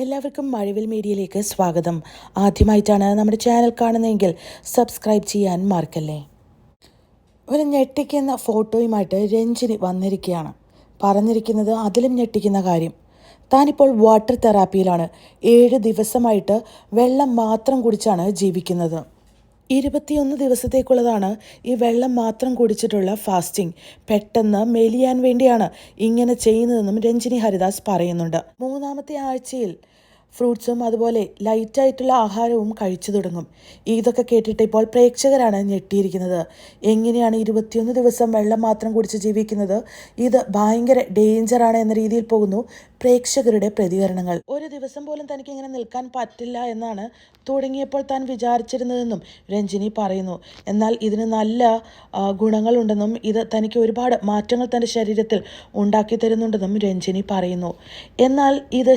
എല്ലാവർക്കും മഴവിൽ മീഡിയയിലേക്ക് സ്വാഗതം. ആദ്യമായിട്ടാണ് നമ്മുടെ ചാനൽ കാണുന്നതെങ്കിൽ സബ്സ്ക്രൈബ് ചെയ്യാൻ മറക്കല്ലേ. ഒരു ഞെട്ടിക്കുന്ന ഫോട്ടോയുമായിട്ട് രഞ്ജിനി വന്നിരിക്കുകയാണ്. പറഞ്ഞിരിക്കുന്നത് അതിലും ഞെട്ടിക്കുന്ന കാര്യം, താനിപ്പോൾ വാട്ടർ തെറാപ്പിയിലാണ്. 7 ദിവസമായിട്ട് വെള്ളം മാത്രം കുടിച്ചാണ് ജീവിക്കുന്നത്. 21 ദിവസത്തേക്കുള്ളതാണ് ഈ വെള്ളം മാത്രം കുടിച്ചിട്ടുള്ള ഫാസ്റ്റിംഗ്. പെട്ടെന്ന് മെലിയാൻ വേണ്ടിയാണ് ഇങ്ങനെ ചെയ്യുന്നതെന്നും രഞ്ജിനി ഹരിദാസ് പറയുന്നുണ്ട്. 3ാമത്തെ ആഴ്ചയിൽ ഫ്രൂട്ട്സും അതുപോലെ ലൈറ്റായിട്ടുള്ള ആഹാരവും കഴിച്ചു തുടങ്ങും. ഇതൊക്കെ കേട്ടിട്ട് ഇപ്പോൾ പ്രേക്ഷകരാണ് ഞെട്ടിയിരിക്കുന്നത്. എങ്ങനെയാണ് 21 ദിവസം വെള്ളം മാത്രം കുടിച്ച് ജീവിക്കുന്നത്? ഇത് ഭയങ്കര ഡേഞ്ചറാണ് എന്ന രീതിയിൽ പോകുന്നു പ്രേക്ഷകരുടെ പ്രതികരണങ്ങൾ. ഒരു ദിവസം പോലും തനിക്ക് ഇങ്ങനെ നിൽക്കാൻ പറ്റില്ല എന്നാണ് തുടങ്ങിയപ്പോൾ താൻ വിചാരിച്ചിരുന്നതെന്നും രഞ്ജിനി പറയുന്നു. എന്നാൽ ഇതിന് നല്ല ഗുണങ്ങളുണ്ടെന്നും ഇത് തനിക്ക് ഒരുപാട് മാറ്റങ്ങൾ തൻ്റെ ശരീരത്തിൽ ഉണ്ടാക്കി തരുന്നുണ്ടെന്നും രഞ്ജിനി പറയുന്നു. എന്നാൽ ഇത്